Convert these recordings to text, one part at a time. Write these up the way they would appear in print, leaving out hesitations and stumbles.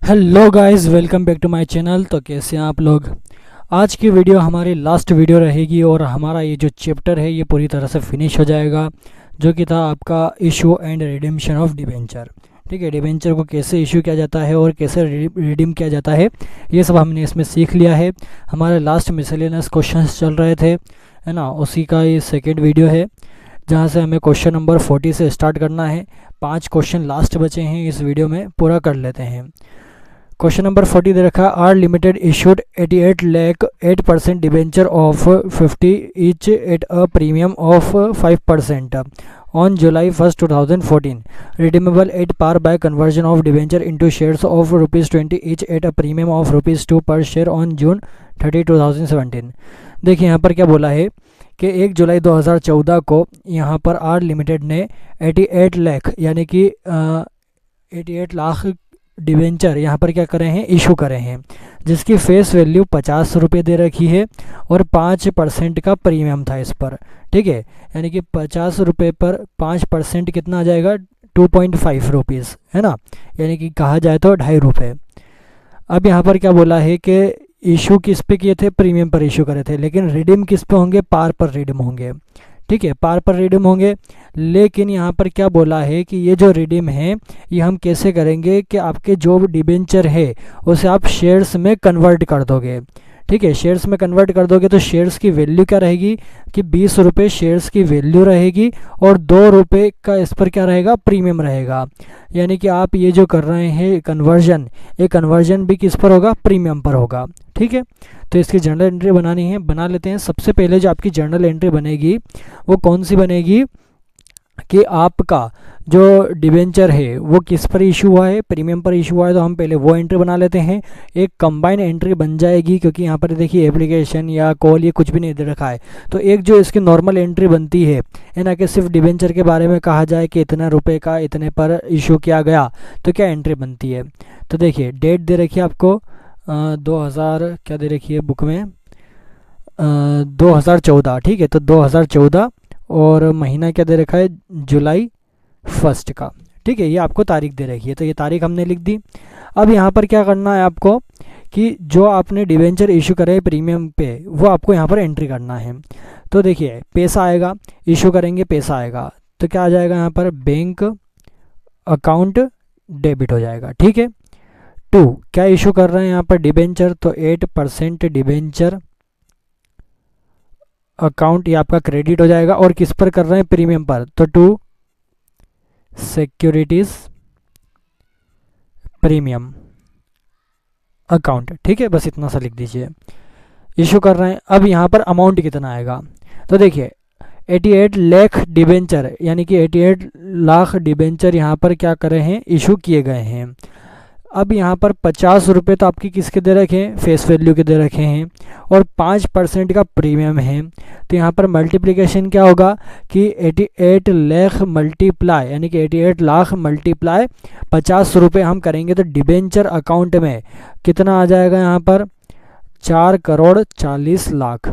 Hello guys, welcome back to my channel. तो कैसे हैं आप लोग। आज की वीडियो हमारी लास्ट वीडियो रहेगी और हमारा ये जो चैप्टर है ये पूरी तरह से फिनिश हो जाएगा, जो कि था आपका इशू एंड रिडीम्पशन ऑफ डिबेंचर। ठीक है, डिबेंचर को कैसे इशू किया जाता है और कैसे रिडीम किया जाता है ये सब हमने इसमें सीख लिया है। हमारे लास्ट मिसलेनियस क्वेश्चंस चल रहे थे, है ना, उसी का ये सेकेंड वीडियो है, जहाँ से हमें क्वेश्चन नंबर 40 से स्टार्ट करना है। 5 क्वेश्चन लास्ट बचे हैं, इस वीडियो में पूरा कर लेते हैं। क्वेश्चन नंबर 40 दे रखा है, R limited issued 88 lakh 8% debenture of 50 each at a premium of 5% on July 1st 2014, redeemable at par by conversion of debenture into shares of ₹20 each at a premium of ₹2 per share on June 30, 2017। देखिए यहाँ पर क्या बोला है कि 1 जुलाई 2014 को यहाँ पर आर लिमिटेड ने 88 लाख यानी कि 88 लाख डिवेंचर यहाँ पर क्या करे हैं, इशू करे हैं, जिसकी फेस वैल्यू 50 रुपये दे रखी है और 5% का प्रीमियम था इस पर। ठीक है, यानी कि 50 रुपये पर 5% कितना आ जाएगा, 2.5 रुपीज़, है ना, यानी कि कहा जाए तो 2.5 रुपये। अब यहाँ पर क्या बोला है कि इशू किस पे किए थे, प्रीमियम पर इशू करे थे, लेकिन रिडीम किस पे होंगे, पार पर रिडीम होंगे। ठीक है, पार पर रिडीम होंगे, लेकिन यहाँ पर क्या बोला है कि ये जो रिडीम है ये हम कैसे करेंगे कि आपके जो डिबेंचर है उसे आप शेयर्स में कन्वर्ट कर दोगे। ठीक है, शेयर्स में कन्वर्ट कर दोगे तो शेयर्स की वैल्यू क्या रहेगी कि 20 रुपये शेयर्स की वैल्यू रहेगी और 2 रुपये का इस पर क्या रहेगा, प्रीमियम रहेगा। यानी कि आप ये जो कर रहे हैं कन्वर्जन, ये कन्वर्जन भी किस पर होगा, प्रीमियम पर होगा। ठीक है, तो इसकी जर्नल एंट्री बनानी है, बना लेते हैं। सबसे पहले जो आपकी जर्नल एंट्री बनेगी वो कौन सी बनेगी कि आपका जो डिबेंचर है वो किस पर इशू हुआ है, प्रीमियम पर इशू हुआ है, तो हम पहले वो एंट्री बना लेते हैं। एक कंबाइन एंट्री बन जाएगी, क्योंकि यहाँ पर देखिए एप्लीकेशन या कॉल ये कुछ भी नहीं दे रखा है, तो एक जो इसकी नॉर्मल एंट्री बनती है ना, कि सिर्फ डिबेंचर के बारे में कहा जाए कि इतना रुपए का इतने पर इशू किया गया, तो क्या एंट्री बनती है। तो देखिए डेट दे रखी है आपको 2000 क्या दे रखी है बुक में, 2014। ठीक है, तो 2014 और महीना क्या दे रखा है, जुलाई 1 का। ठीक है, ये आपको तारीख दे रखी है, तो ये तारीख हमने लिख दी। अब यहाँ पर क्या करना है आपको कि जो आपने डिवेंचर इशू करे प्रीमियम पे वो आपको यहाँ पर एंट्री करना है। तो देखिए पैसा आएगा, इशू करेंगे पैसा आएगा, तो क्या आ जाएगा यहाँ पर, बैंक अकाउंट डेबिट हो जाएगा। ठीक है, 2 क्या इशू कर रहे हैं यहाँ पर, डिवेंचर, तो 8% डिवेंचर अकाउंट ये आपका क्रेडिट हो जाएगा, और किस पर कर रहे हैं, प्रीमियम पर, तो 2 सिक्योरिटीज प्रीमियम अकाउंट। ठीक है, बस इतना सा लिख दीजिए, इशू कर रहे हैं। अब यहाँ पर अमाउंट कितना आएगा, तो देखिए 88 लाख डिबेंचर यानी कि 88 लाख डिबेंचर यहाँ पर क्या करे हैं, इशू किए गए हैं। अब यहाँ पर 50 रुपये तो आपकी किसके दे रखे हैं, फेस वैल्यू के दे रखे हैं, और 5% का प्रीमियम है। तो यहाँ पर मल्टीप्लिकेशन क्या होगा कि 88 लाख मल्टीप्लाई यानी कि 88 लाख मल्टीप्लाई 50 रुपये हम करेंगे, तो डिबेंचर अकाउंट में कितना आ जाएगा यहाँ पर, 4 करोड़ 40 लाख।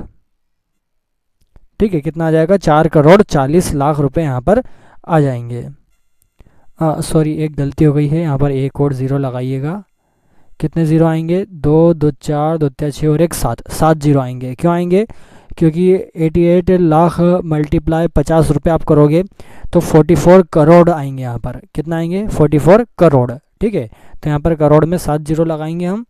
ठीक है, कितना आ जाएगा, 4 करोड़ 40 लाख रुपये यहाँ पर आ जाएंगे। सॉरी, एक गलती हो गई है, यहाँ पर एक और ज़ीरो लगाइएगा। कितने ज़ीरो आएंगे, 2 2 4 2 6 और 1 7 ज़ीरो आएंगे। क्यों आएंगे, क्योंकि 88 लाख मल्टीप्लाई 50 रुपये आप करोगे तो 44 करोड़ आएंगे। यहाँ पर कितना आएंगे, 44 करोड़। ठीक है, तो यहाँ पर करोड़ में 7 ज़ीरो लगाएंगे हम।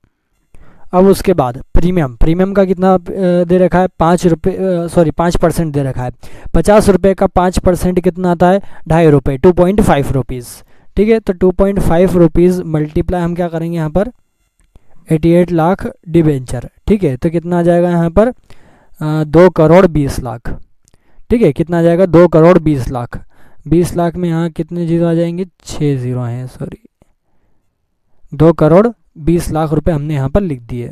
अब उसके बाद प्रीमियम का कितना दे रखा है, 5% दे रखा है। 50 रुपये का 5% कितना आता है, 2.5 रुपये, 2.5 रुपीज़। ठीक है, तो 2.5 रुपीज़ मल्टीप्लाई हम क्या करेंगे यहाँ पर, 88 लाख डिबेंचर। ठीक है, तो कितना आ जाएगा यहाँ पर, 2 करोड़ 20 लाख। ठीक है, कितना आ जाएगा, 2 करोड़ 20 लाख। 20 लाख में यहाँ कितने जीरो आ जाएंगे, 6 ज़ीरो हैं, सॉरी, 2 करोड़ 20 लाख रुपए हमने यहाँ पर लिख दिए।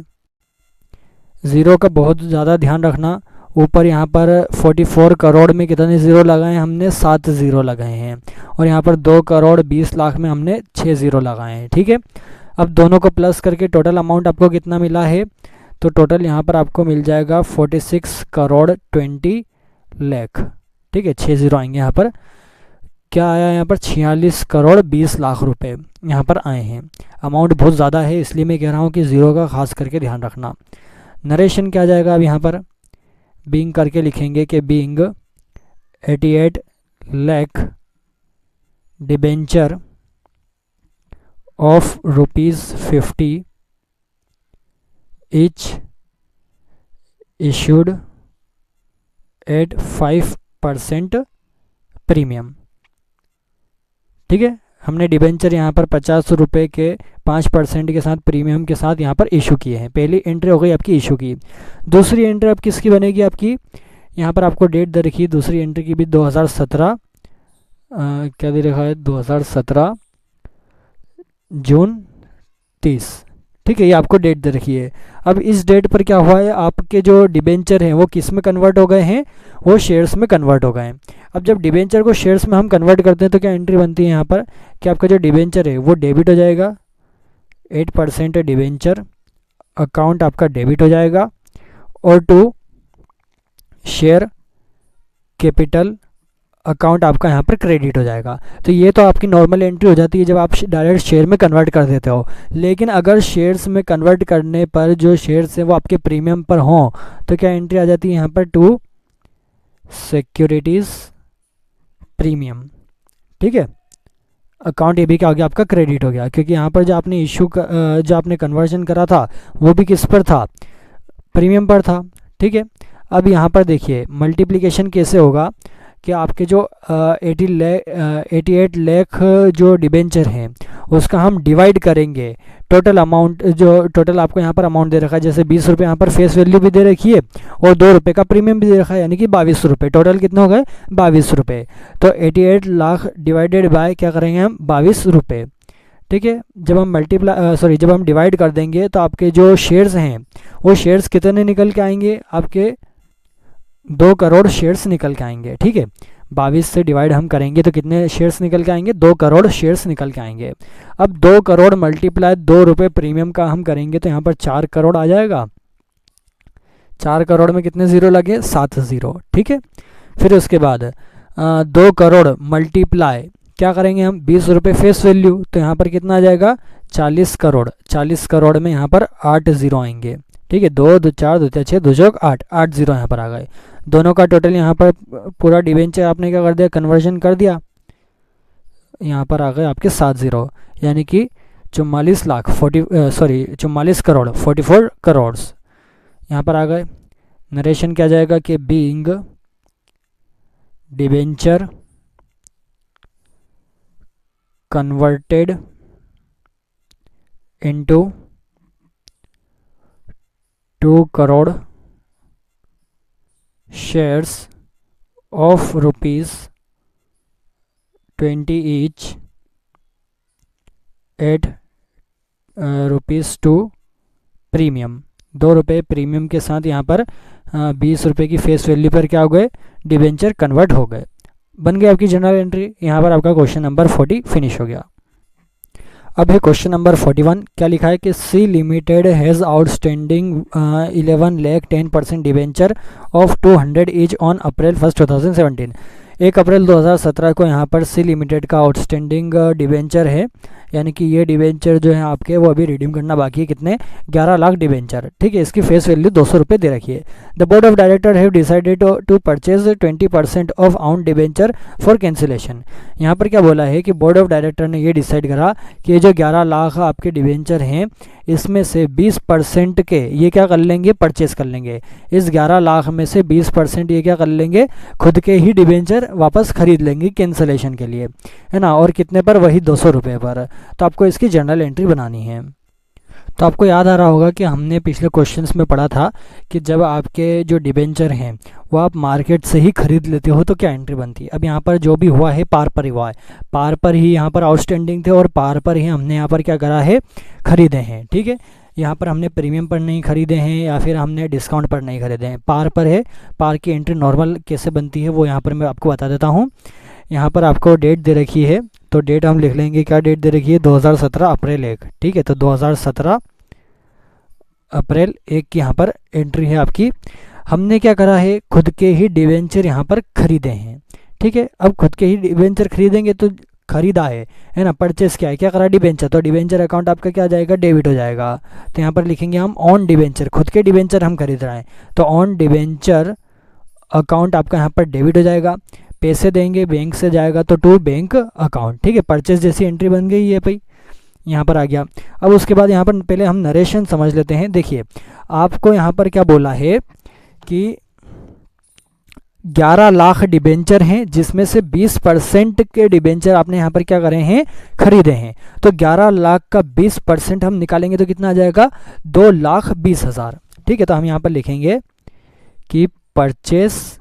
ज़ीरो का बहुत ज़्यादा ध्यान रखना, ऊपर यहाँ पर 44 करोड़ में कितने ज़ीरो लगाए हैं हमने, 7 ज़ीरो लगाए हैं, और यहाँ पर 2 करोड़ 20 लाख में हमने 6 ज़ीरो लगाए हैं। ठीक है, अब दोनों को प्लस करके टोटल अमाउंट आपको कितना मिला है, तो टोटल यहाँ पर आपको मिल जाएगा 46 करोड़ 20 लाख। ठीक है, 6 ज़ीरो आएंगे यहाँ पर, क्या आया यहाँ पर 46 करोड़ 20 लाख रुपए यहाँ पर आए हैं। अमाउंट बहुत ज़्यादा है, इसलिए मैं कह रहा हूँ कि ज़ीरो का खास करके ध्यान रखना। नरेशन क्या जाएगा अब यहाँ पर, बीइंग करके लिखेंगे कि being 88 lakh debenture of ₹50 each issued at 5% premium. ठीक है, हमने डिबेंचर यहाँ पर 50 रुपये के 5% के साथ प्रीमियम के साथ यहाँ पर इशू किए हैं। पहली एंट्री हो गई आपकी इशू की। दूसरी एंट्री अब किसकी बनेगी आपकी, यहाँ पर आपको डेट दे रखी है दूसरी एंट्री की भी 2017 क्या दे रखा है 2017 जून 30। ठीक है, ये आपको डेट दे रखी है। अब इस डेट पर क्या हुआ है, आपके जो डिबेंचर हैं वो किस में कन्वर्ट हो गए हैं, वो शेयर्स में कन्वर्ट हो गए हैं। अब जब डिबेंचर को शेयर्स में हम कन्वर्ट करते हैं तो क्या एंट्री बनती है यहाँ पर कि आपका जो डिबेंचर है वो डेबिट हो जाएगा, 8% डिबेंचर अकाउंट आपका डेबिट हो जाएगा, और टू शेयर कैपिटल अकाउंट आपका यहाँ पर क्रेडिट हो जाएगा। तो ये तो आपकी नॉर्मल एंट्री हो जाती है जब आप डायरेक्ट शेयर में कन्वर्ट कर देते हो। लेकिन अगर शेयर्स में कन्वर्ट करने पर जो शेयर्स हैं वो आपके प्रीमियम पर हों तो क्या एंट्री आ जाती है यहाँ पर, टू सिक्योरिटीज़ प्रीमियम। ठीक है, अकाउंट ये भी क्या हो गया आपका क्रेडिट हो गया, क्योंकि यहाँ पर जो आपने जो आपने कन्वर्जन करा था वो भी किस पर था, प्रीमियम पर था। ठीक है, अब यहाँ पर देखिए मल्टीप्लिकेशन कैसे होगा कि आपके जो 88 लाख जो डिबेंचर हैं उसका हम डिवाइड करेंगे टोटल अमाउंट, जो टोटल आपको यहाँ पर अमाउंट दे रखा है, जैसे 20 रुपये यहाँ पर फेस वैल्यू भी दे रखी है और 2 रुपये का प्रीमियम भी दे रखा है, यानी कि 22 रुपये। टोटल कितने हो गए 22 रुपये। तो 88 लाख डिवाइडेड बाय क्या करेंगे हम 22 रुपये। ठीक है, जब हम जब हम डिवाइड कर देंगे तो आपके जो शेयर्स हैं वो शेयर्स कितने निकल के आएंगे, आपके 2 करोड़ शेयर्स निकल के आएंगे। ठीक है, 22 से डिवाइड हम करेंगे तो कितने शेयर्स निकल के आएंगे, 2 करोड़ शेयर्स निकल के आएंगे। अब 2 करोड़ मल्टीप्लाई 2 रुपये प्रीमियम का हम करेंगे तो यहाँ पर 4 करोड़ आ जाएगा। 4 करोड़ में कितने ज़ीरो लगे, 7 ज़ीरो। ठीक है, फिर उसके बाद 2 करोड़ मल्टीप्लाई क्या करेंगे हम 20 रुपये फेस वैल्यू, तो यहाँ पर कितना आ जाएगा 40 करोड़। 40 करोड़ में यहाँ पर 8 ज़ीरो आएंगे। ठीक है, 2 2 4 2 6 2 चौक 8, 8 ज़ीरो यहाँ पर आ गए। दोनों का टोटल यहाँ पर पूरा डिबेंचर आपने क्या कर दिया, कन्वर्जन कर दिया, यहाँ पर आ गए आपके 7 ज़ीरो, यानी कि 44 करोड़ 44 करोड़ यहाँ पर आ गए। नरेशन क्या जाएगा कि being debenture converted into 2 crore shares of ₹20 each eight ₹2 premium. 2 रुपये प्रीमियम के साथ यहाँ पर 20 रुपये की फेस वैल्यू पर क्या हो गए, डिबेंचर कन्वर्ट हो गए। बन गई आपकी जनरल एंट्री। यहाँ पर आपका क्वेश्चन नंबर 40 फिनिश हो गया। अब है क्वेश्चन नंबर 41। क्या लिखा है कि C limited has outstanding 11 lakh 10% debenture of 200 each on April 1, 2017। 1 April 2017 को यहाँ पर सी लिमिटेड का आउटस्टैंडिंग डिबेंचर है, यानी कि ये डिबेंचर जो है आपके वो अभी रिडीम करना बाकी है। कितने, 11 लाख डिबेंचर। ठीक है, इसकी फेस वैल्यू 200 रुपये दे रखी है। The board of director have decided to purchase 20% of out debenture for cancellation. यहाँ पर क्या बोला है कि बोर्ड ऑफ डायरेक्टर ने ये डिसाइड करा कि ये जो 11 लाख आपके डिबेंचर हैं इसमें से 20% के ये क्या कर लेंगे, परचेस कर लेंगे। इस 11 लाख में से 20% ये क्या कर लेंगे, खुद के ही डिबेंचर वापस खरीद लेंगे कैंसिलेशन के लिए, है ना। और कितने पर, वही 200 रुपये पर। तो आपको इसकी जनरल एंट्री बनानी है। तो आपको याद आ रहा होगा कि हमने पिछले क्वेश्चंस में पढ़ा था कि जब आपके जो डिबेंचर हैं वो आप मार्केट से ही खरीद लेते हो तो क्या एंट्री बनती है। अब यहाँ पर जो भी हुआ है पार पर ही हुआ है, पार पर ही यहाँ पर आउटस्टैंडिंग थे और पार पर ही हमने यहाँ पर क्या करा है, खरीदे हैं। ठीक है, यहाँ पर हमने प्रीमियम पर नहीं खरीदे हैं या फिर हमने डिस्काउंट पर नहीं खरीदे हैं, पार पर है। पार की एंट्री नॉर्मल कैसे बनती है वो यहाँ पर मैं आपको बता देता हूँ। यहाँ पर आपको डेट दे रखी है, तो डेट हम लिख लेंगे, क्या डेट दे रखी है, 2017 अप्रैल 1। ठीक है, तो 2017 अप्रैल 1 की यहाँ पर एंट्री है आपकी। हमने क्या करा है, खुद के ही डिबेंचर यहाँ पर खरीदे हैं। ठीक है, अब खुद के ही डिबेंचर खरीदेंगे तो खरीदा है ना, परचेस क्या है, क्या करा, डिबेंचर, तो डिबेंचर अकाउंट आपका क्या आ जाएगा, डेबिट हो जाएगा। तो यहाँ पर लिखेंगे हम ऑन डिबेंचर, खुद के डिबेंचर हम खरीद रहे हैं तो ऑन डिबेंचर अकाउंट आपका यहाँ पर डेबिट हो जाएगा। पैसे देंगे बैंक से जाएगा तो टू बैंक अकाउंट, ठीक है, परचेस जैसी एंट्री बन गई है भाई, यहाँ पर आ गया। अब उसके बाद यहाँ पर पहले हम नरेशन समझ लेते हैं। देखिए आपको यहाँ पर क्या बोला है कि 11 लाख डिबेंचर हैं जिसमें से 20% के डिबेंचर आपने यहाँ पर क्या करे हैं, खरीदे हैं। तो 11 लाख का 20% हम निकालेंगे तो कितना आ जाएगा, 2,20,000। ठीक है, तो हम यहाँ पर लिखेंगे कि परचेस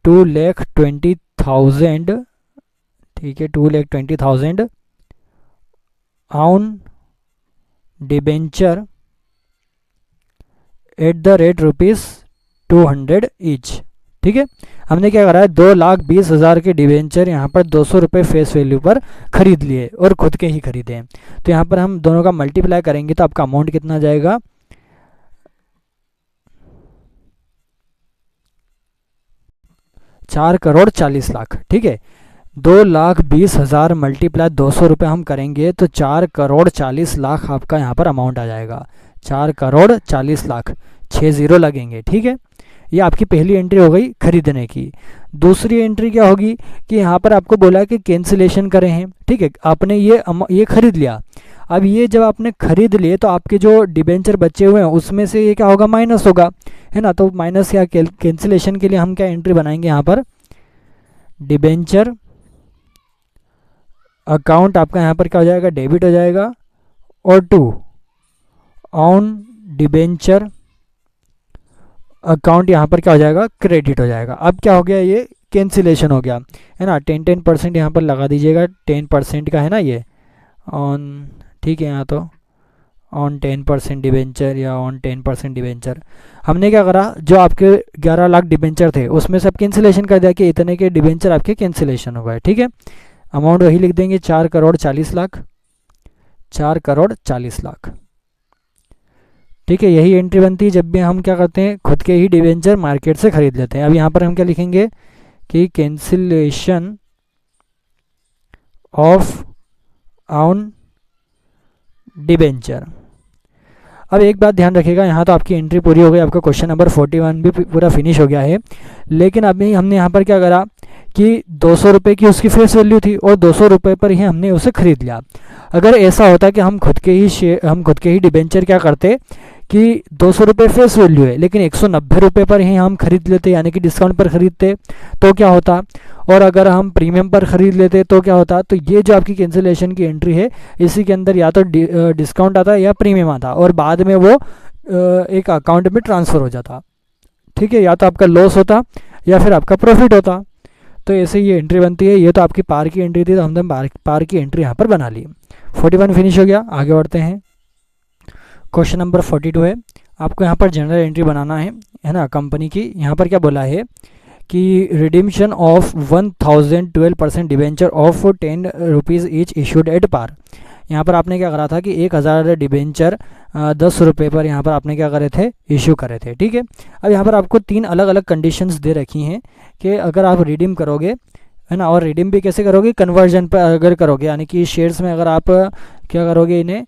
2,20,000, ठीक है, 2,20,000 on debenture at the rate ₹200 each. ठीक है, हमने क्या करा है, 2,20,000 के डिबेंचर यहाँ पर 200 रुपये फेस वैल्यू पर खरीद लिए और खुद के ही खरीदे हैं। तो यहाँ पर हम दोनों का मल्टीप्लाई करेंगे तो आपका अमाउंट कितना जाएगा, 4,40,00,000। ठीक है, 2,20,000 मल्टीप्लाई 200 रुपये हम करेंगे तो 4,40,00,000 आपका यहाँ पर अमाउंट आ जाएगा, 4,40,00,000, 6 जीरो लगेंगे। ठीक है, ये आपकी पहली एंट्री हो गई खरीदने की। दूसरी एंट्री क्या होगी कि यहाँ पर आपको बोला है कि कैंसिलेशन करें हैं। ठीक है, आपने ये खरीद लिया। अब ये जब आपने खरीद लिए तो आपके जो डिबेंचर बचे हुए हैं उसमें से ये क्या होगा, माइनस होगा, है ना। तो माइनस या कैंसिलेशन के लिए हम क्या एंट्री बनाएंगे, यहाँ पर डिबेंचर अकाउंट आपका यहाँ पर क्या हो जाएगा, डेबिट हो जाएगा, और 2 ऑन डिबेंचर अकाउंट यहाँ पर क्या हो जाएगा, क्रेडिट हो जाएगा। अब क्या हो गया, ये कैंसिलेशन हो गया, है ना। 10% यहाँ पर लगा दीजिएगा, 10% का है ना ये ऑन, ठीक है, यहाँ तो ऑन 10% डिबेंचर या ऑन 10% डिबेंचर। हमने क्या करा, जो आपके 11 लाख डिबेंचर थे उसमें सब कैंसिलेशन कर दिया कि इतने के डिबेंचर आपके कैंसिलेशन हो गए। ठीक है, अमाउंट वही लिख देंगे, 4,40,00,000, 4,40,00,000। ठीक है, यही एंट्री बनती है जब भी हम क्या करते हैं, खुद के ही डिबेंचर मार्केट से खरीद लेते हैं। अब यहाँ पर हम क्या लिखेंगे कि कैंसिलेशन ऑफ ऑन डिबेंचर। अब एक बात ध्यान रखिएगा, यहाँ तो आपकी एंट्री पूरी हो गई, आपका क्वेश्चन नंबर 41 भी पूरा फिनिश हो गया है। लेकिन अभी हमने यहाँ पर क्या करा कि 200 रुपये की उसकी फेस वैल्यू थी और 200 रुपये पर ही हमने उसे खरीद लिया। अगर ऐसा होता कि हम खुद के ही डिबेंचर क्या करते कि 200 रुपये फेस वैल्यू है लेकिन 190 रुपये पर ही हम खरीद लेते, यानी कि डिस्काउंट पर खरीदते, तो क्या होता। और अगर हम प्रीमियम पर ख़रीद लेते तो क्या होता। तो ये जो आपकी कैंसिलेशन की एंट्री है इसी के अंदर या तो डिस्काउंट आता या प्रीमियम आता और बाद में वो एक अकाउंट में ट्रांसफ़र हो जाता। ठीक है, या तो आपका लॉस होता या फिर आपका प्रॉफिट होता। तो ऐसे ये एंट्री बनती है। ये तो आपकी पार की एंट्री थी, तो हमने पार की एंट्री यहाँ पर बना ली। 41 फिनिश हो गया। आगे बढ़ते हैं, क्वेश्चन नंबर 42 है। आपको यहाँ पर जनरल एंट्री बनाना है ना, कंपनी की। यहाँ पर क्या बोला है कि redemption of 1012% debenture of 10 rupees each issued at par. यहाँ पर आपने क्या करा था कि 1000 डिबेंचर 10 रुपये पर यहाँ पर आपने क्या करे थे, इशू करे थे। ठीक है, अब यहाँ पर आपको 3 अलग अलग कंडीशंस दे रखी हैं कि अगर आप रिडीम करोगे, है ना, और रिडीम भी कैसे करोगे, कन्वर्जन पर अगर करोगे, यानी कि शेयर्स में अगर आप क्या करोगे, इन्हें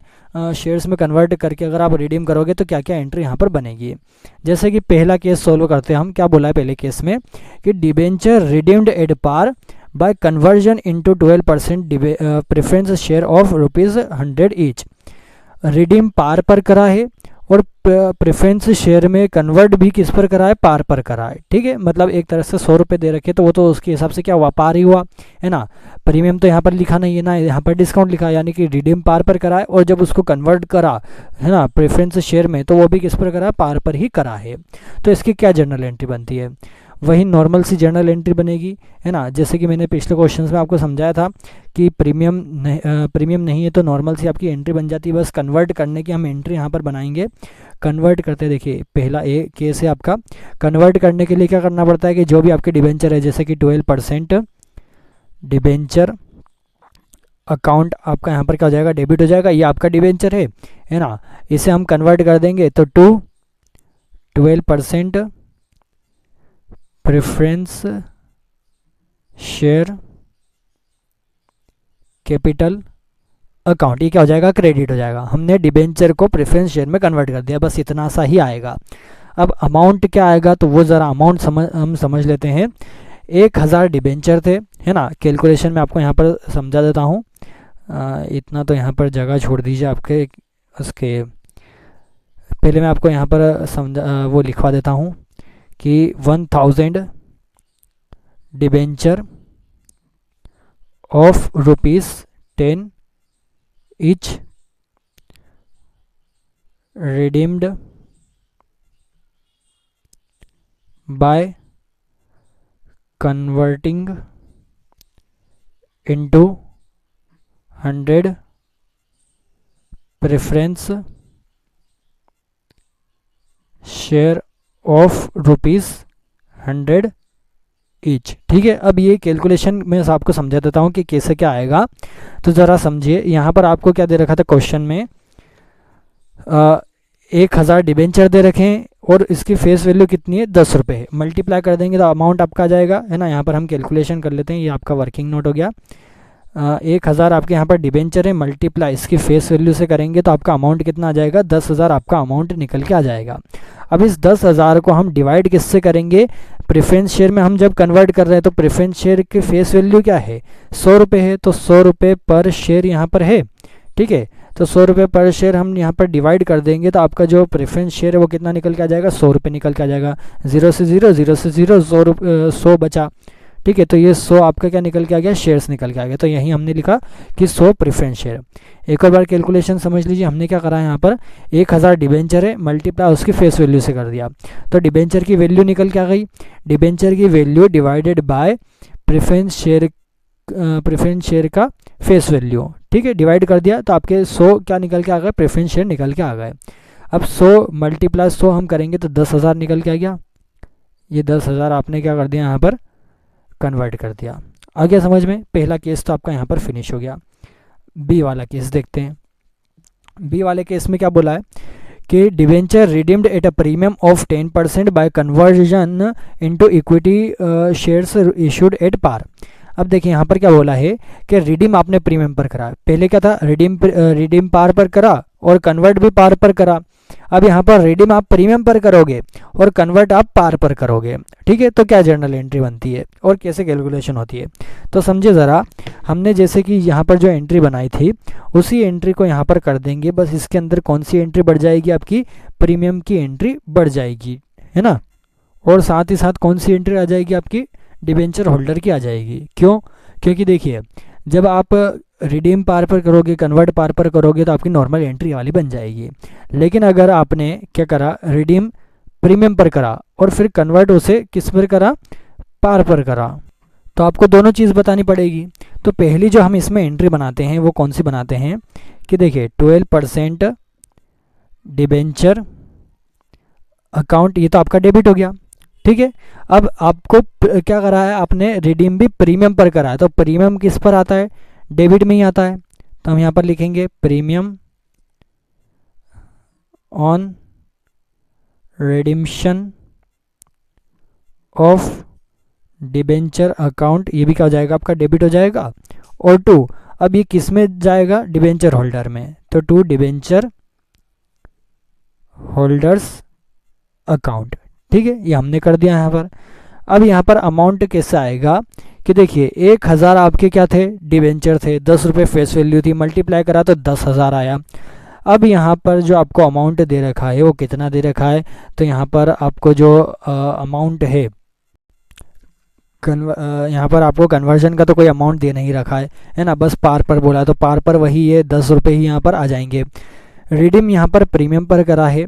शेयर्स में कन्वर्ट करके अगर आप रिडीम करोगे तो क्या क्या एंट्री यहाँ पर बनेगी। जैसे कि पहला केस सोल्व करते हैं हम। क्या बोला है पहले केस में कि debenture redeemed at par by conversion into 12% preference share of ₹100 each. Redeem par पर करा है और प्रेफरेंस शेयर में कन्वर्ट भी किस पर करा है, पार पर करा है। ठीक है, मतलब एक तरह से 100 रुपये दे रखे तो वो तो उसके हिसाब से क्या हुआ, पार ही हुआ, है ना। प्रीमियम तो यहाँ पर लिखा नहीं है ना, यहाँ पर डिस्काउंट लिखा है, यानी कि रिडीम पार पर करा है और जब उसको कन्वर्ट करा, है ना, प्रेफरेंस शेयर में, तो वो भी किस पर करा है, पार पर ही करा है। तो इसकी क्या जर्नल एंट्री बनती है, वही नॉर्मल सी जर्नल एंट्री बनेगी, है ना। जैसे कि मैंने पिछले क्वेश्चंस में आपको समझाया था कि प्रीमियम नहीं है तो नॉर्मल सी आपकी एंट्री बन जाती है। बस कन्वर्ट करने की हम एंट्री यहाँ पर बनाएंगे। कन्वर्ट करते, देखिए पहला केस है आपका। कन्वर्ट करने के लिए क्या करना पड़ता है कि जो भी आपके डिबेंचर है, जैसे कि 12% डिबेंचर अकाउंट आपका यहाँ पर क्या हो जाएगा, डेबिट हो जाएगा। ये आपका डिबेंचर है ना, इसे हम कन्वर्ट कर देंगे तो 12% प्रेफरेंस शेयर कैपिटल अकाउंट, ये क्या हो जाएगा, क्रेडिट हो जाएगा। हमने डिबेंचर को प्रेफरेंस शेयर में कन्वर्ट कर दिया, बस इतना सा ही आएगा। अब अमाउंट क्या आएगा, तो वो ज़रा अमाउंट हम समझ लेते हैं। 1000 डिबेंचर थे, है ना। कैलकुलेशन में आपको यहाँ पर समझा देता हूँ, इतना तो यहाँ पर जगह छोड़ दीजिए आपके उसके। पहले मैं आपको यहाँ पर वो लिखवा देता हूँ कि 1000 debenture of ₹10 each redeemed by converting into 100 preference share of ₹100 each. ठीक है, अब ये कैलकुलेशन मैं आपको समझा देता हूँ कि कैसे क्या आएगा। तो ज़रा समझिए, यहाँ पर आपको क्या दे रखा था क्वेश्चन में, 1000 डिबेंचर दे रखे हैं और इसकी फेस वैल्यू कितनी है, 10 रुपये है। मल्टीप्लाई कर देंगे तो अमाउंट आपका आ जाएगा, है ना। यहाँ पर हम कैलकुलेशन कर लेते हैं, ये आपका वर्किंग नोट हो गया। 1000 आपके यहाँ पर डिबेंचर है, मल्टीप्लाई इसकी फेस वैल्यू से करेंगे तो आपका अमाउंट कितना आ जाएगा, 10,000 आपका अमाउंट निकल के आ जाएगा। अब इस 10,000 को हम डिवाइड किससे करेंगे, प्रेफरेंस शेयर में हम जब कन्वर्ट कर रहे हैं तो प्रेफरेंस शेयर की फेस वैल्यू क्या है, 100 रुपये है, तो 100 रुपये पर शेयर यहाँ पर है। ठीक है, तो 100 रुपये पर शेयर हम यहाँ पर डिवाइड कर देंगे तो आपका जो प्रेफरेंस शेयर है वो कितना निकल के आ जाएगा, 100 रुपये निकल के आ जाएगा। 0 से 0, 0 से 0, 100 बचा। ठीक है, तो ये 100 आपका क्या निकल के आ गया, शेयर्स निकल के आ गया। तो यहीं हमने लिखा कि 100 प्रेफरेंस शेयर। एक और बार कैलकुलेशन समझ लीजिए, हमने क्या करा है, यहाँ पर 1000 डिबेंचर है, मल्टीप्लाई उसकी फेस वैल्यू से कर दिया, तो डिबेंचर की वैल्यू निकल के आ गई। डिबेंचर की value divided by preference share का फेस वैल्यू। ठीक है, डिवाइड कर दिया तो आपके 100 क्या निकल के आ गए, प्रेफरेंस शेयर निकल के आ गए। अब 100 मल्टीप्लाई 100 हम करेंगे तो 10,000 निकल के आ गया। ये 10,000 आपने क्या कर दिया, यहाँ पर कन्वर्ट कर दिया। आ गया समझ में, पहला केस तो आपका यहाँ पर फिनिश हो गया। बी वाला केस देखते हैं। बी वाले केस में क्या बोला है कि debenture redeemed at a premium of 10% by conversion into equity shares issued at par. अब देखिए यहाँ पर क्या बोला है कि रिडीम आपने प्रीमियम पर करा, पहले क्या था, रिडीम पार पर करा और कन्वर्ट भी पार पर करा। अब यहाँ पर रिडीम आप प्रीमियम पर करोगे और कन्वर्ट आप पार पर करोगे। ठीक है, तो क्या जर्नल एंट्री बनती है और कैसे कैलकुलेशन होती है, तो समझिए ज़रा। हमने जैसे कि यहाँ पर जो एंट्री बनाई थी उसी एंट्री को यहाँ पर कर देंगे, बस इसके अंदर कौन सी एंट्री बढ़ जाएगी, आपकी प्रीमियम की एंट्री बढ़ जाएगी, है ना। और साथ ही साथ कौन सी एंट्री आ जाएगी, आपकी डिबेंचर होल्डर की आ जाएगी। क्यों, क्योंकि देखिए जब आप रिडीम पार पर करोगे, कन्वर्ट पार पर करोगे तो आपकी नॉर्मल एंट्री वाली बन जाएगी। लेकिन अगर आपने क्या करा, रिडीम प्रीमियम पर करा और फिर कन्वर्ट उसे किस पर करा, पार पर करा, तो आपको दोनों चीज़ बतानी पड़ेगी। तो पहली जो हम इसमें एंट्री बनाते हैं वो कौन सी बनाते हैं कि देखिए 12% डिबेंचर अकाउंट, ये तो आपका डेबिट हो गया। ठीक है, अब आपको क्या करा है, आपने रिडीम भी प्रीमियम पर करा है, तो प्रीमियम किस पर आता है, डेबिट में ही आता है। तो हम यहाँ पर लिखेंगे premium on redemption of debenture account, ये भी क्या हो जाएगा, आपका डेबिट हो जाएगा। और 2, अब ये किस में जाएगा, डिबेंचर होल्डर में, तो 2 डिबेंचर होल्डर्स अकाउंट। ठीक है, ये हमने कर दिया यहाँ पर। अब यहाँ पर अमाउंट कैसे आएगा कि देखिए 1000 आपके क्या थे, डिबेंचर थे, 10 रुपये फेस वैल्यू थी, मल्टीप्लाई करा तो 10,000 आया। अब यहाँ पर जो आपको अमाउंट दे रखा है वो कितना दे रखा है, तो यहाँ पर आपको जो अमाउंट है, यहाँ पर आपको कन्वर्जन का तो कोई अमाउंट दे नहीं रखा है ना, बस पार पर बोला, तो पार पर वही ये 10 रुपये ही यहाँ पर आ जाएंगे। रिडीम यहाँ पर प्रीमियम पर करा है,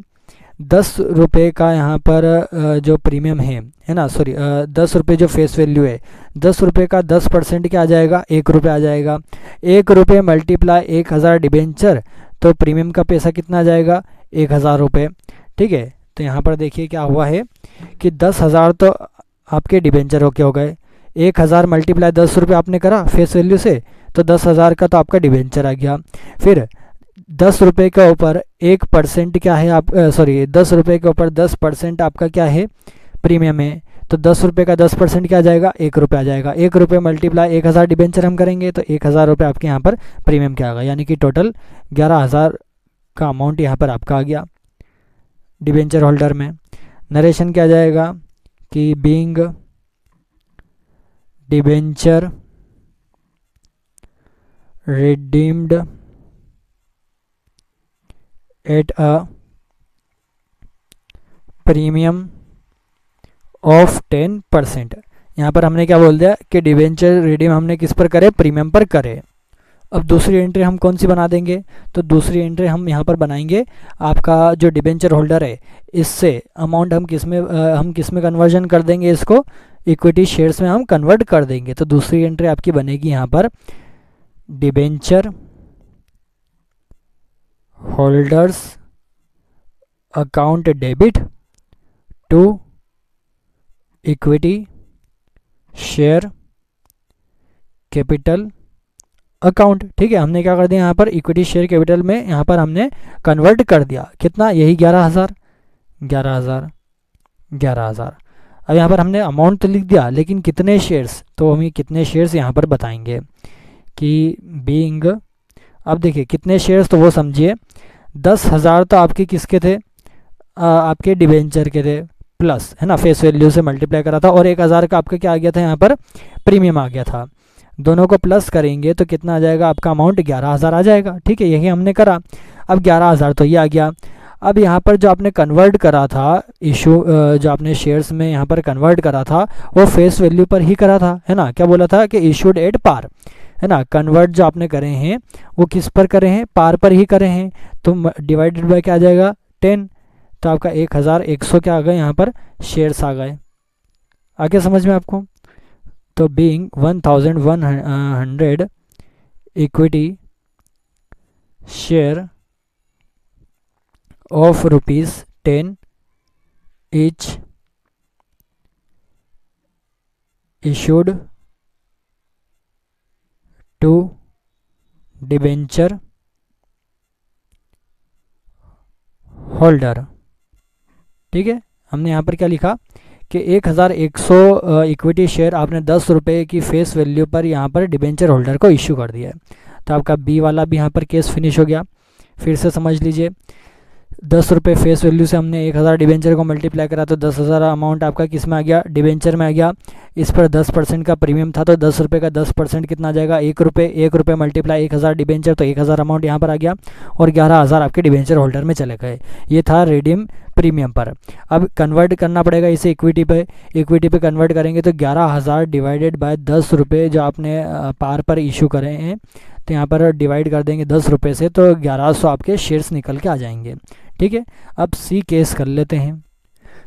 10 रुपये का यहाँ पर जो प्रीमियम है ना, सॉरी 10 रुपये जो फेस वैल्यू है, 10 रुपये का 10% क्या आ जाएगा, 1 रुपये आ जाएगा। 1 रुपये मल्टीप्लाई 1000 डिबेंचर, तो प्रीमियम का पैसा कितना आ जाएगा, 1000 रुपये। ठीक है, तो यहाँ पर देखिए क्या हुआ है कि 10,000 तो आपके डिबेंचर होके हो गए, 1000 मल्टीप्लाई 10 रुपये आपने करा फेस वैल्यू से, तो 10,000 का तो आपका डिबेंचर आ गया। फिर 10 रुपये के ऊपर 1% क्या है, आप सॉरी 10 रुपये के ऊपर 10% आपका क्या है, प्रीमियम है, तो 10 रुपये का 10% क्या आ जाएगा, 1 रुपये आ जाएगा। 1 रुपये मल्टीप्लाई 1000 डिबेंचर हम करेंगे तो 1000 रुपये आपके यहाँ पर प्रीमियम क्या आ गया, यानी कि टोटल 11000 का अमाउंट यहाँ पर आपका आ गया डिबेंचर होल्डर में। नरेशन क्या आ जाएगा कि being debenture redeemed at a premium of 10%। यहाँ पर हमने क्या बोल दिया कि डिबेंचर रिडीम हमने किस पर करे, प्रीमियम पर करे। अब दूसरी एंट्री हम कौन सी बना देंगे, तो दूसरी एंट्री हम यहाँ पर बनाएंगे आपका जो डिबेंचर होल्डर है, इससे अमाउंट हम किस में कन्वर्जन कर देंगे, इसको इक्विटी शेयर्स में हम कन्वर्ट कर देंगे। तो दूसरी एंट्री आपकी बनेगी यहाँ पर debenture holders account debit to equity share capital account. ठीक है, हमने क्या कर दिया यहाँ पर इक्विटी शेयर कैपिटल में यहाँ पर हमने कन्वर्ट कर दिया। कितना, यही 11000 11000। अब यहाँ पर हमने अमाउंट तो लिख दिया, लेकिन कितने शेयर्स, तो हम कितने शेयर्स यहाँ पर बताएंगे कि बीइंग, अब देखिए कितने शेयर्स, तो वो समझिए 10,000 तो आपके किसके थे, आपके डिबेंचर के थे, प्लस है ना फेस वैल्यू से मल्टीप्लाई करा था, और 1000 का आपका क्या आ गया था यहाँ पर प्रीमियम आ गया था। दोनों को प्लस करेंगे तो कितना आ जाएगा आपका अमाउंट, 11000 आ जाएगा। ठीक है, यही हमने करा। अब 11000 तो ये आ गया। अब यहाँ पर जो आपने कन्वर्ट करा था इशू, जो आपने शेयर्स में यहाँ पर कन्वर्ट करा था वो फेस वैल्यू पर ही करा था, है ना। क्या बोला था कि इशूड एट पार, है ना। कन्वर्ट जो आपने करे हैं वो किस पर करे हैं, पार पर ही करे हैं। तो डिवाइडेड बाय क्या आ जाएगा, 10। तो आपका 1100 क्या आ गए यहाँ पर शेयर्स आ गए। आगे समझ में आपको। तो being 1100 equity share of ₹10 each issued to debenture holder. ठीक है, हमने यहाँ पर क्या लिखा कि 1100 इक्विटी शेयर आपने 10 रुपये की फेस वैल्यू पर यहाँ पर डिबेंचर होल्डर को इश्यू कर दिया है। तो आपका बी वाला भी यहाँ पर केस फिनिश हो गया। फिर से समझ लीजिए, 10 रुपये फेस वैल्यू से हमने 1000 डिबेंचर को मल्टीप्लाई करा तो 10,000 अमाउंट आपका किस में आ गया, डिबेंचर में आ गया। इस पर 10% का प्रीमियम था तो 10 रुपये का 10% कितना आ जाएगा, 1 रुपये। 1 रुपये मल्टीप्लाई 1000 डिबेंचर तो 1000 अमाउंट यहाँ पर आ गया और 11000 आपके डिबेंचर होल्डर में चले गए। ये था रिडीम प्रीमियम पर। अब कन्वर्ट करना पड़ेगा इसे इक्विटी पे। इक्विटी पे कन्वर्ट करेंगे तो 11000 डिवाइडेड बाय 10 रुपये जो आपने पार पर इशू करे हैं, तो यहाँ पर डिवाइड कर देंगे 10 रुपये से, तो 1100 आपके शेयर्स निकल के आ जाएंगे। ठीक है, अब सी केस कर लेते हैं।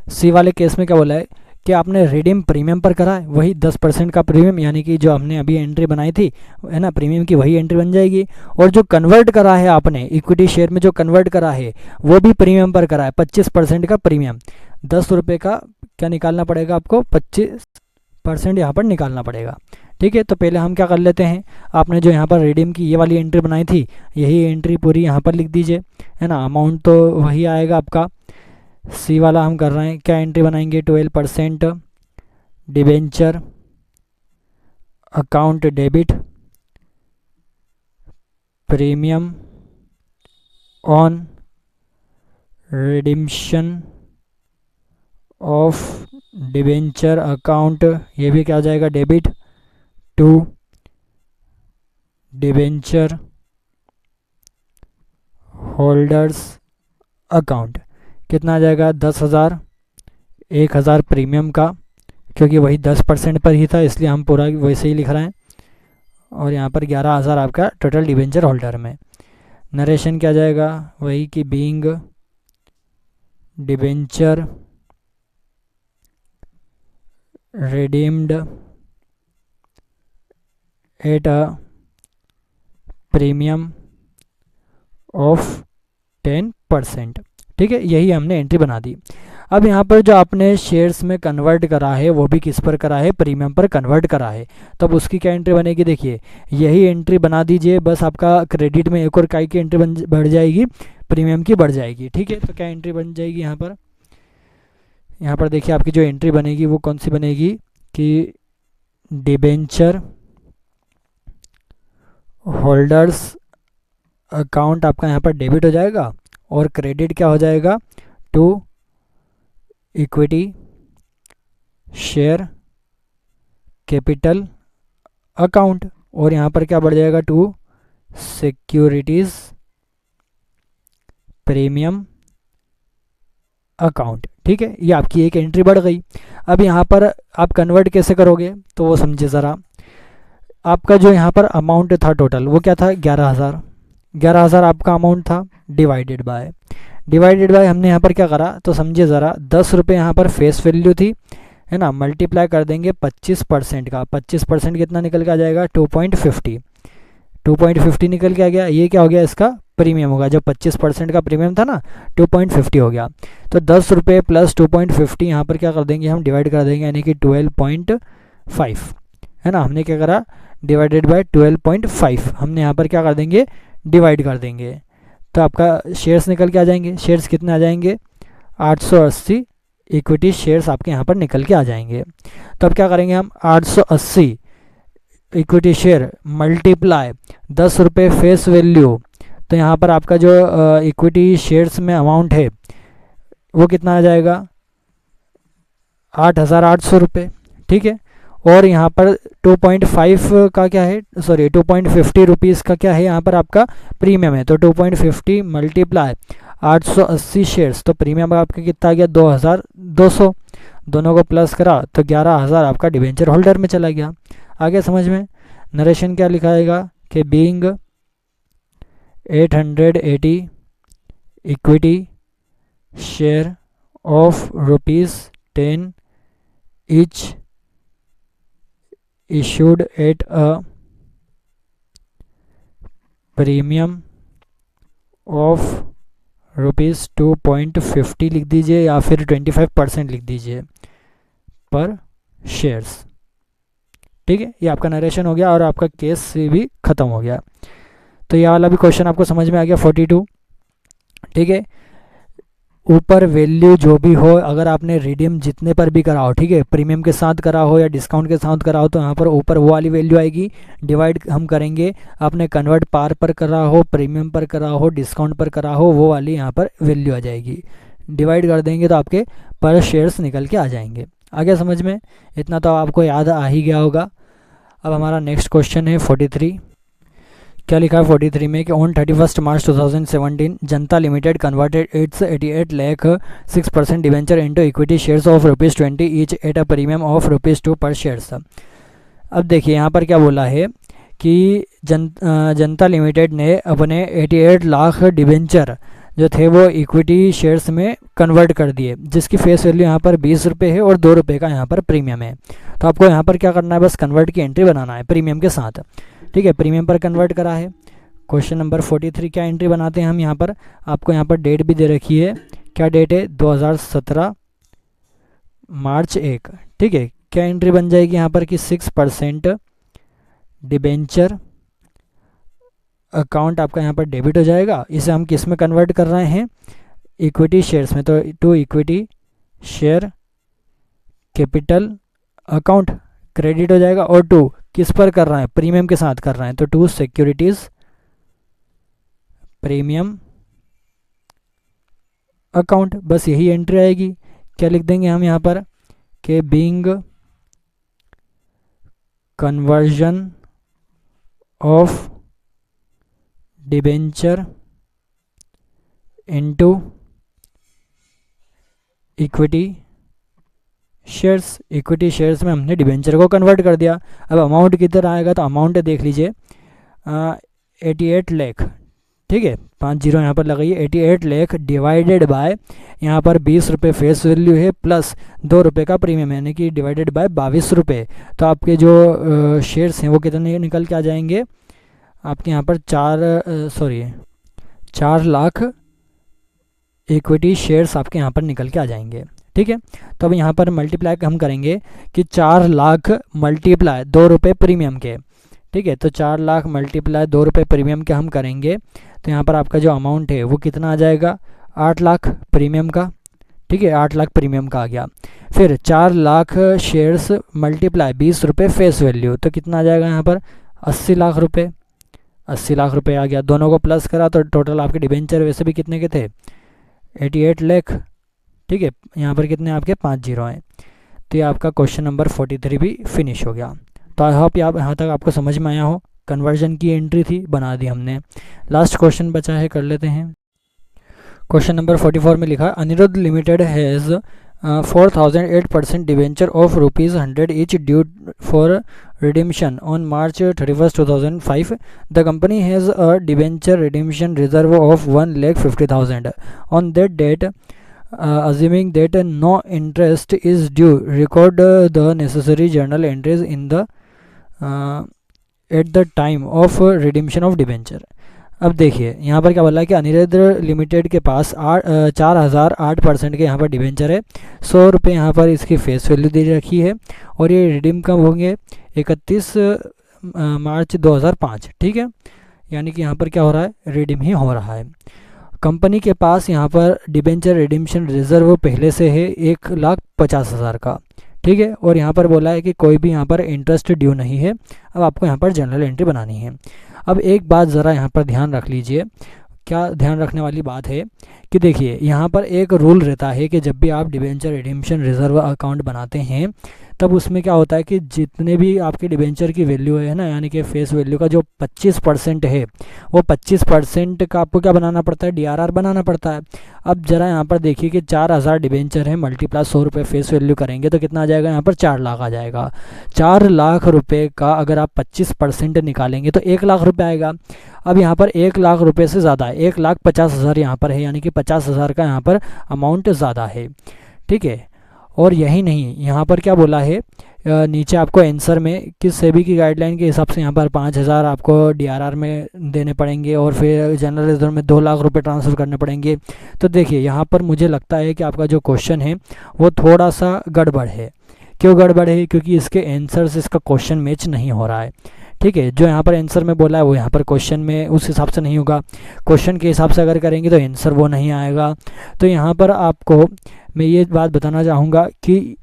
सी वाले केस में क्या बोला है कि आपने रिडीम प्रीमियम पर करा है, वही 10% का प्रीमियम, यानी कि जो हमने अभी एंट्री बनाई थी है ना प्रीमियम की, वही एंट्री बन जाएगी। और जो कन्वर्ट करा है आपने इक्विटी शेयर में, जो कन्वर्ट करा है वो भी प्रीमियम पर करा है, 25% का प्रीमियम। 10 रुपये का क्या निकालना पड़ेगा आपको, 25% यहाँ पर निकालना पड़ेगा। ठीक है, तो पहले हम क्या कर लेते हैं, आपने जो यहाँ पर रिडीम की ये वाली एंट्री बनाई थी, यही एंट्री पूरी यहाँ पर लिख दीजिए, है ना। अमाउंट तो वही आएगा आपका। सी वाला हम कर रहे हैं, क्या एंट्री बनाएंगे, 12% debenture account debit premium on redemption of debenture account, ये भी क्या आ जाएगा, debit to debenture holders account. कितना आ जाएगा, 10,000। 1000 प्रीमियम का, क्योंकि वही 10% पर ही था इसलिए हम पूरा वैसे ही लिख रहे हैं। और यहाँ पर 11000 आपका टोटल डिबेंचर होल्डर में। नरेशन क्या जाएगा, वही कि being debenture redeemed at a premium of 10%। ठीक है, यही हमने एंट्री बना दी। अब यहाँ पर जो आपने शेयर्स में कन्वर्ट करा है वो भी किस पर करा है, प्रीमियम पर कन्वर्ट करा है। तब उसकी क्या एंट्री बनेगी, देखिए यही एंट्री बना दीजिए, बस आपका क्रेडिट में एक और काय की एंट्री बढ़ जाएगी, प्रीमियम की बढ़ जाएगी। ठीक है, तो क्या एंट्री बन जाएगी यहाँ पर, यहाँ पर देखिए आपकी जो एंट्री बनेगी वो कौन सी बनेगी कि डिबेंचर होल्डर्स अकाउंट आपका यहाँ पर डेबिट हो जाएगा और क्रेडिट क्या हो जाएगा to equity share capital account, और यहाँ पर क्या बढ़ जाएगा टू सिक्योरिटीज प्रीमियम अकाउंट। ठीक है, ये आपकी एक एंट्री बढ़ गई। अब यहाँ पर आप कन्वर्ट कैसे करोगे तो वो समझिए ज़रा। आपका जो यहाँ पर अमाउंट था टोटल वो क्या था 11,000, 11,000 आपका अमाउंट था, डिवाइडेड बाय हमने यहाँ पर क्या करा तो समझिए ज़रा, 10 रुपये यहाँ पर फेस वैल्यू थी, है ना, मल्टीप्लाई कर देंगे 25% का। 25% कितना निकल के आ जाएगा 2.50, 2.50 निकल के आ गया। ये क्या हो गया इसका प्रीमियम होगा, जब 25% का प्रीमियम था ना 2.50 हो गया। तो 10 रुपये प्लस 2.50 यहाँ पर क्या कर देंगे हम डिवाइड कर देंगे, यानी कि 12.5, है ना। हमने क्या करा डिवाइडेड बाय 12.5 हमने यहाँ पर क्या कर देंगे डिवाइड कर देंगे, तो आपका शेयर्स निकल के आ जाएंगे। शेयर्स कितने आ जाएंगे 880 इक्विटी शेयर्स आपके यहाँ पर निकल के आ जाएंगे। तो अब क्या करेंगे हम 880 इक्विटी शेयर मल्टीप्लाई 10 रुपये फेस वैल्यू, तो यहाँ पर आपका जो इक्विटी शेयर्स में अमाउंट है वो कितना आ जाएगा 8,800 रुपये। ठीक है, और यहाँ पर 2.5 का क्या है, सॉरी 2.50 रुपीज़ का क्या है यहाँ पर आपका प्रीमियम है। तो 2.50 मल्टीप्लाई 880 शेयर्स, तो प्रीमियम आपका कितना आ गया 2,200, दोनों को प्लस करा तो 11,000 आपका डिवेंचर होल्डर में चला गया। आगे समझ में नरेशन क्या लिखाएगा कि being 880 equity share of ₹10 each issued at a premium of ₹2.50 लिख दीजिए या फिर 25% लिख दीजिए पर शेयर्स। ठीक है, ये आपका नरेशन हो गया और आपका केस भी ख़त्म हो गया। तो ये वाला भी क्वेश्चन आपको समझ में आ गया 42। ठीक है, ऊपर वैल्यू जो भी हो, अगर आपने रिडीम जितने पर भी करा हो, ठीक है, प्रीमियम के साथ करा हो या डिस्काउंट के साथ करा हो, तो यहाँ पर ऊपर वो वाली वैल्यू आएगी। डिवाइड हम करेंगे, आपने कन्वर्ट पार पर करा हो, प्रीमियम पर करा हो, डिस्काउंट पर करा हो, वो वाली यहाँ पर वैल्यू आ जाएगी। डिवाइड कर देंगे तो आपके पर शेयर्स निकल के आ जाएंगे। आगे समझ में, इतना तो आपको याद आ ही गया होगा। अब हमारा नेक्स्ट क्वेश्चन है 43। क्या लिखा है 43 में कि on 31 March 2017 Janata limited converted it's 88 lakh 6% debenture into equity shares of ₹20 each at a premium of ₹2 पर शेयर्स। अब देखिए यहाँ पर क्या बोला है कि जनता लिमिटेड ने अपने 88 लाख डिवेंचर जो थे वो इक्विटी शेयर्स में कन्वर्ट कर दिए, जिसकी फेस वैल्यू यहाँ पर 20 रुपये है और 2 रुपये का यहाँ पर प्रीमियम है। तो आपको यहाँ पर क्या करना है, बस कन्वर्ट की एंट्री बनाना है प्रीमियम के साथ। ठीक है, प्रीमियम पर कन्वर्ट करा है। क्वेश्चन नंबर 43 क्या एंट्री बनाते हैं हम यहाँ पर, आपको यहाँ पर डेट भी दे रखी है। क्या डेट है 2017 मार्च 1। ठीक है, क्या एंट्री बन जाएगी यहाँ पर कि 6% डिबेंचर अकाउंट आपका यहाँ पर डेबिट हो जाएगा। इसे हम किस में कन्वर्ट कर रहे हैं, इक्विटी शेयर्स में, तो to equity share capital account credit हो जाएगा। और टू किस पर कर रहे हैं, प्रीमियम के साथ कर रहे हैं, तो टू सिक्योरिटीज प्रीमियम अकाउंट, बस यही एंट्री आएगी। क्या लिख देंगे हम यहाँ पर कि being conversion of debenture into equity shares, equity shares में हमने डिबेंचर को कन्वर्ट कर दिया। अब अमाउंट कितना आएगा, तो अमाउंट देख लीजिए 88 लाख। ठीक है, 50 यहाँ पर लगाइए, 88 लाख डिवाइडेड बाय यहाँ पर 20 रुपये फेस वैल्यू है प्लस 2 रुपये का प्रीमियम, यानी कि डिवाइडेड बाय 22 रुपये। तो आपके जो शेयर्स हैं वो कितने निकल के आ जाएंगे आपके यहाँ पर 4 लाख इक्विटी शेयर्स आपके यहाँ पर निकल के आ जाएंगे। ठीक है, तो अब यहाँ पर मल्टीप्लाई हम करेंगे कि 4 लाख मल्टीप्लाई 2 रुपये प्रीमियम के। ठीक है, तो 4 लाख मल्टीप्लाई 2 रुपये प्रीमियम के हम करेंगे, तो यहाँ पर आपका जो अमाउंट है वो कितना आ जाएगा 8 लाख प्रीमियम का। ठीक है, 8 लाख प्रीमियम का आ गया। फिर 4 लाख शेयर्स मल्टीप्लाई 20 रुपये फेस वैल्यू, तो कितना आ जाएगा यहाँ पर 80 लाख रुपये। 80 लाख रुपये आ गया, दोनों को प्लस करा तो टोटल आपके डिबेंचर वैसे भी कितने के थे 88 लाख। ठीक है, यहाँ पर कितने आपके 5 जीरो हैं। तो ये आपका क्वेश्चन नंबर 43 भी फिनिश हो गया। तो आई होप यहाँ तक आपको समझ में आया हो। कन्वर्जन की एंट्री थी, बना दी हमने। लास्ट क्वेश्चन बचा है, कर लेते हैं। क्वेश्चन नंबर 44 में लिखा Aniruddh limited has 4008% debenture of ₹100 each due for redemption on March 31st 2005. The company has a debenture redemption reserve of 1,50,000 on that date. Assuming that no interest is due, record the necessary journal entries in the at the time of redemption of debenture. अब देखिए यहाँ पर क्या बोला है कि Anirudh limited के पास 4008% के यहाँ पर डिवेंचर है। 100 रुपये यहाँ पर इसकी फेस वैल्यू दे रखी है और ये रिडीम कब होंगे 31 मार्च 2005। ठीक है, यानी कि यहाँ पर क्या हो रहा है, रिडीम ही हो रहा है। कंपनी के पास यहाँ पर डिवेंचर रिडीम्शन रिजर्व पहले से है 1,50,000 का। ठीक है, और यहाँ पर बोला है कि कोई भी यहाँ पर इंटरेस्ट ड्यू नहीं है। अब आपको यहाँ पर जनरल एंट्री बनानी है। अब एक बात ज़रा यहाँ पर ध्यान रख लीजिए, क्या ध्यान रखने वाली बात है कि देखिए यहाँ पर एक रूल रहता है कि जब भी आप डिबेंचर रिडीम्शन रिजर्व अकाउंट बनाते हैं तब उसमें क्या होता है कि जितने भी आपके डिबेंचर की वैल्यू है ना, यानी कि फेस वैल्यू का जो 25% है वो 25% का आपको क्या बनाना पड़ता है, डीआरआर बनाना पड़ता है। अब ज़रा यहाँ पर देखिए कि 4000 डिबेंचर है, मल्टीप्लाई 100 रुपये फेस वैल्यू करेंगे तो कितना आ जाएगा, यहाँ पर 4 लाख आ जाएगा। 4 लाख रुपये का अगर आप 25% निकालेंगे तो 1 लाख रुपये आएगा। अब यहाँ पर 1 लाख रुपये से ज़्यादा है, 1,50,000 यहाँ पर है, यानी कि 50,000 का यहाँ पर अमाउंट ज़्यादा है। ठीक है, और यही नहीं, यहाँ पर क्या बोला है नीचे आपको आंसर में कि सेबी की गाइडलाइन के हिसाब से यहाँ पर 5,000 आपको डीआरआर में देने पड़ेंगे और फिर जनरल रिजर्व में 2 लाख रुपए ट्रांसफ़र करने पड़ेंगे। तो देखिए यहाँ पर मुझे लगता है कि आपका जो क्वेश्चन है वो थोड़ा सा गड़बड़ है। क्यों गड़बड़ है, क्योंकि इसके आंसर से इसका क्वेश्चन मैच नहीं हो रहा है। ठीक है, जो यहाँ पर आंसर में बोला है वो यहाँ पर क्वेश्चन में उस हिसाब से नहीं होगा। क्वेश्चन के हिसाब से अगर करेंगे तो आंसर वो नहीं आएगा। तो यहाँ पर आपको मैं ये बात बताना चाहूँगा कि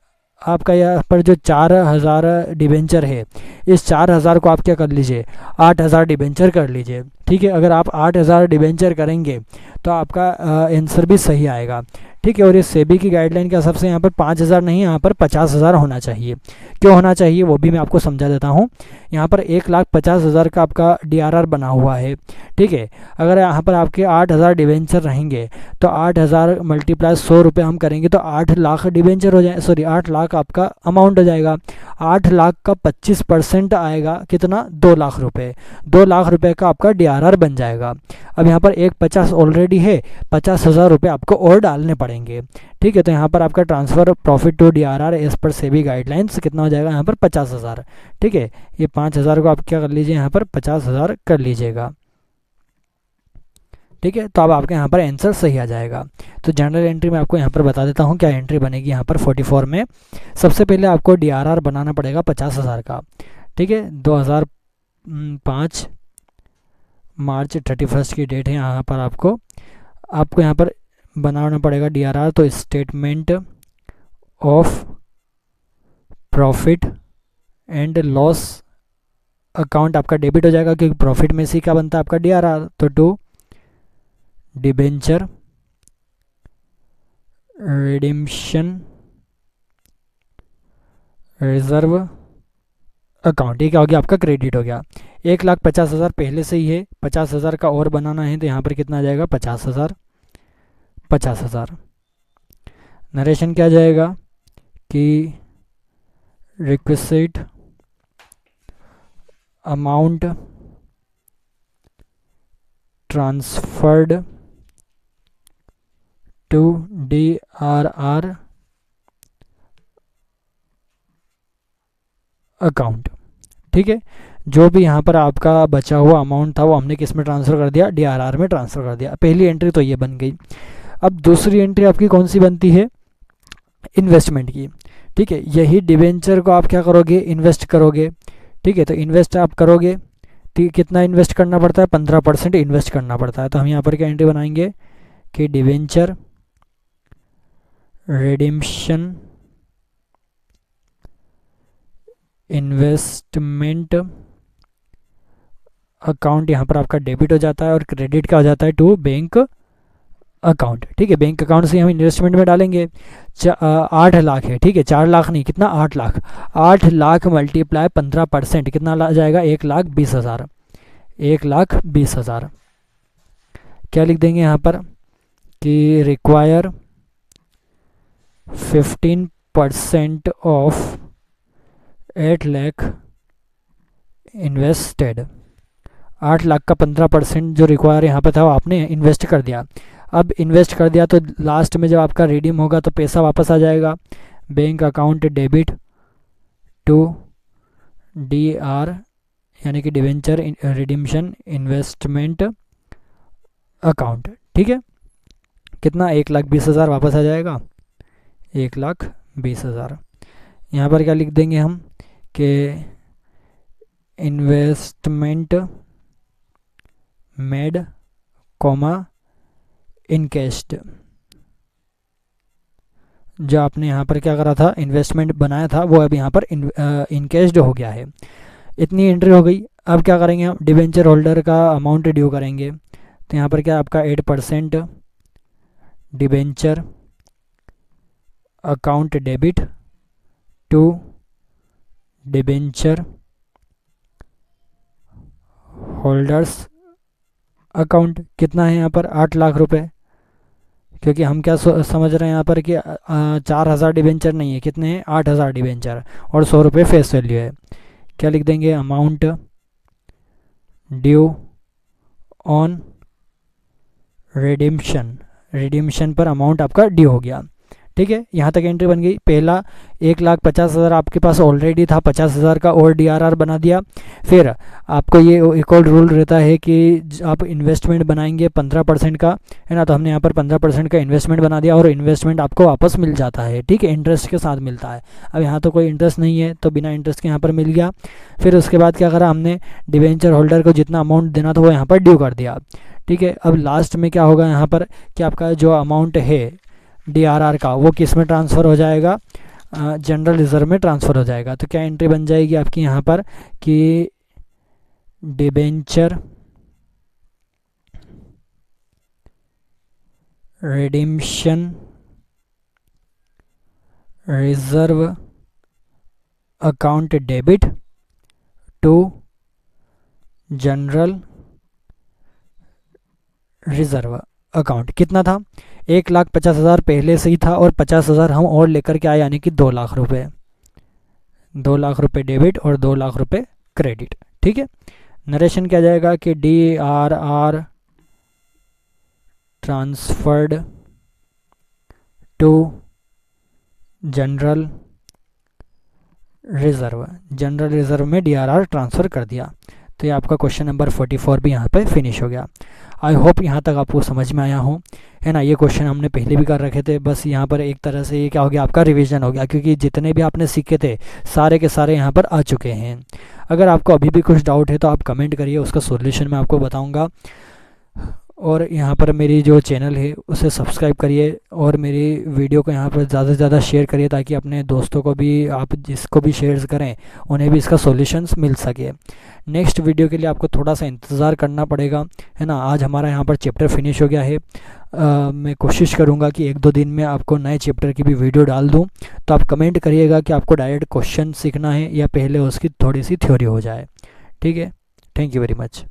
आपका यहाँ पर जो 4,000 डिबेंचर है, इस 4,000 को आप क्या कर लीजिए, 8,000 डिबेंचर कर लीजिए। ठीक है, अगर आप 8,000 डिबेंचर करेंगे तो आपका आंसर भी सही आएगा। ठीक है, और ये सेबी की गाइडलाइन के हिसाब से यहाँ पर 5,000 नहीं, यहाँ पर 50,000 होना चाहिए। क्यों होना चाहिए वो भी मैं आपको समझा देता हूँ। यहाँ पर 1,50,000 का आपका डीआरआर बना हुआ है। ठीक है, अगर यहाँ पर आपके 8,000 डिबेंचर रहेंगे तो 8,000 मल्टीप्लाई 100 रुपये हम करेंगे तो 8 लाख डिबेंचर हो जाए, सॉरी 8 लाख आपका अमाउंट हो जाएगा। 8 लाख का 25% आएगा कितना, 2 लाख रुपये। 2 लाख रुपये का आपका डीआरआर बन जाएगा। अब यहाँ पर 1,50 ऑलरेडी है, 50,000 रुपये आपको और डालने पड़ेंगे। ठीक है, तो यहाँ पर आपका transfer profit to DRR as per SEBI guidelines कितना हो जाएगा, यहाँ पर 50,000। ठीक है, ये 5,000 को आप क्या कर लीजिए, यहाँ पर 50,000 कर लीजिएगा। ठीक है, तो अब आपके यहाँ पर आंसर सही आ जाएगा। तो जनरल एंट्री में आपको यहाँ पर बता देता हूँ क्या एंट्री बनेगी। यहाँ पर 44 में सबसे पहले आपको डीआरआर बनाना पड़ेगा 50,000 का। ठीक है, 2005 मार्च 31 की डेट है। यहाँ पर आपको यहाँ पर बनाना पड़ेगा डीआरआर। तो statement of profit and loss account आपका डेबिट हो जाएगा, क्योंकि प्रॉफिट में से क्या बनता है आपका डीआरआर। तो to debenture redemption reserve account, ये क्या हो गया आपका क्रेडिट हो गया। 1,50,000 पहले से ही है, 50,000 का और बनाना है तो यहाँ पर कितना आ जाएगा 50,000। 50,000 नरेशन क्या जाएगा कि requisite amount transferred to DRR account. ठीक है, जो भी यहाँ पर आपका बचा हुआ अमाउंट था वो हमने किस में ट्रांसफ़र कर दिया, डीआरआर में ट्रांसफ़र कर दिया। पहली एंट्री तो ये बन गई। अब दूसरी एंट्री आपकी कौन सी बनती है, इन्वेस्टमेंट की। ठीक है, यही डिबेंचर को आप क्या करोगे, इन्वेस्ट करोगे। ठीक है, तो इन्वेस्ट आप करोगे तो कितना इन्वेस्ट करना पड़ता है, 15% इन्वेस्ट करना पड़ता है। तो हम यहाँ पर क्या एंट्री बनाएंगे कि डिबेंचर रिडीम्शन इन्वेस्टमेंट अकाउंट यहाँ पर आपका डेबिट हो जाता है और क्रेडिट का हो जाता है टू बैंक अकाउंट। ठीक है, बैंक अकाउंट से हम इन्वेस्टमेंट में डालेंगे 8 लाख है। ठीक है, 4 लाख नहीं, कितना 8 लाख। 8 लाख मल्टीप्लाई 15% कितना आ जाएगा 1,20,000। 1,20,000 क्या लिख देंगे यहाँ पर कि require 15% of 8 lakh invested. 8 lakh का 15% जो रिक्वायर यहाँ पे था वो आपने इन्वेस्ट कर दिया। अब इन्वेस्ट कर दिया तो लास्ट में जब आपका रिडीम होगा तो पैसा वापस आ जाएगा। Bank account debit to DR यानी कि डिवेंचर रिडीम्शन इन्वेस्टमेंट अकाउंट। ठीक है, कितना 1,20,000 वापस आ जाएगा। 1,20,000 यहाँ पर क्या लिख देंगे हम कि इन्वेस्टमेंट मेड कॉमा इनकेस्ड। जो आपने यहाँ पर क्या करा था, इन्वेस्टमेंट बनाया था, वो अब यहाँ पर इनकेस्ड हो गया है। इतनी एंट्री हो गई। अब क्या करेंगे हम, डिबेंचर होल्डर का अमाउंट ड्यू करेंगे। तो यहाँ पर क्या आपका 8% debenture account debit to debenture holders account. कितना है यहाँ पर 8 लाख रुपए, क्योंकि हम क्या समझ रहे हैं यहाँ पर कि 4,000 डिबेंचर नहीं है, कितने हैं 8,000 डिबेंचर और 100 रुपये फेस वैल्यू है। क्या लिख देंगे, amount due on redemption. Redemption पर अमाउंट आपका ड्यू हो गया। ठीक है, यहाँ तक एंट्री बन गई। पहला 1,50,000 आपके पास ऑलरेडी था, 50,000 का और DRR बना दिया। फिर आपको ये एक और रूल रहता है कि आप इन्वेस्टमेंट बनाएंगे 15% का, है ना। तो हमने यहाँ पर 15% का इन्वेस्टमेंट बना दिया और इन्वेस्टमेंट आपको वापस मिल जाता है। ठीक है, इंटरेस्ट के साथ मिलता है। अब यहाँ तो कोई इंटरेस्ट नहीं है तो बिना इंटरेस्ट के यहाँ पर मिल गया। फिर उसके बाद क्या करा हमने, डिबेंचर होल्डर को जितना अमाउंट देना था वो यहाँ पर ड्यू कर दिया। ठीक है, अब लास्ट में क्या होगा यहाँ पर कि आपका जो अमाउंट है DRR का वो किस में ट्रांसफ़र हो जाएगा, जनरल रिजर्व में ट्रांसफ़र हो जाएगा। तो क्या एंट्री बन जाएगी आपकी यहाँ पर कि debenture redemption reserve account debit to general reserve account. कितना था, 1,50,000 पहले से ही था और 50,000 हम और लेकर के आए, यानी कि 2 लाख रुपए। 2 लाख रुपए डेबिट और 2 लाख रुपए क्रेडिट। ठीक है, नरेशन क्या जाएगा कि DRR transferred to general reserve. General reserve में DRR ट्रांसफ़र कर दिया। तो ये आपका क्वेश्चन नंबर 44 भी यहाँ पे फिनिश हो गया। आई होप यहाँ तक आपको समझ में आया हो, है ना। ये क्वेश्चन हमने पहले भी कर रखे थे, बस यहाँ पर एक तरह से ये क्या हो गया, आपका रिवीजन हो गया, क्योंकि जितने भी आपने सीखे थे सारे के सारे यहाँ पर आ चुके हैं। अगर आपको अभी भी कुछ डाउट है तो आप कमेंट करिए, उसका सॉल्यूशन मैं आपको बताऊँगा। और यहाँ पर मेरी जो चैनल है उसे सब्सक्राइब करिए और मेरी वीडियो को यहाँ पर ज़्यादा से ज़्यादा शेयर करिए, ताकि अपने दोस्तों को भी, आप जिसको भी शेयर करें उन्हें भी इसका सॉल्यूशंस मिल सके। नेक्स्ट वीडियो के लिए आपको थोड़ा सा इंतज़ार करना पड़ेगा, है ना। आज हमारा यहाँ पर चैप्टर फिनिश हो गया है। मैं कोशिश करूँगा कि 1-2 दिन में आपको नए चैप्टर की भी वीडियो डाल दूँ। तो आप कमेंट करिएगा कि आपको डायरेक्ट क्वेश्चन सीखना है या पहले उसकी थोड़ी सी थ्योरी हो जाए। ठीक है, थैंक यू वेरी मच।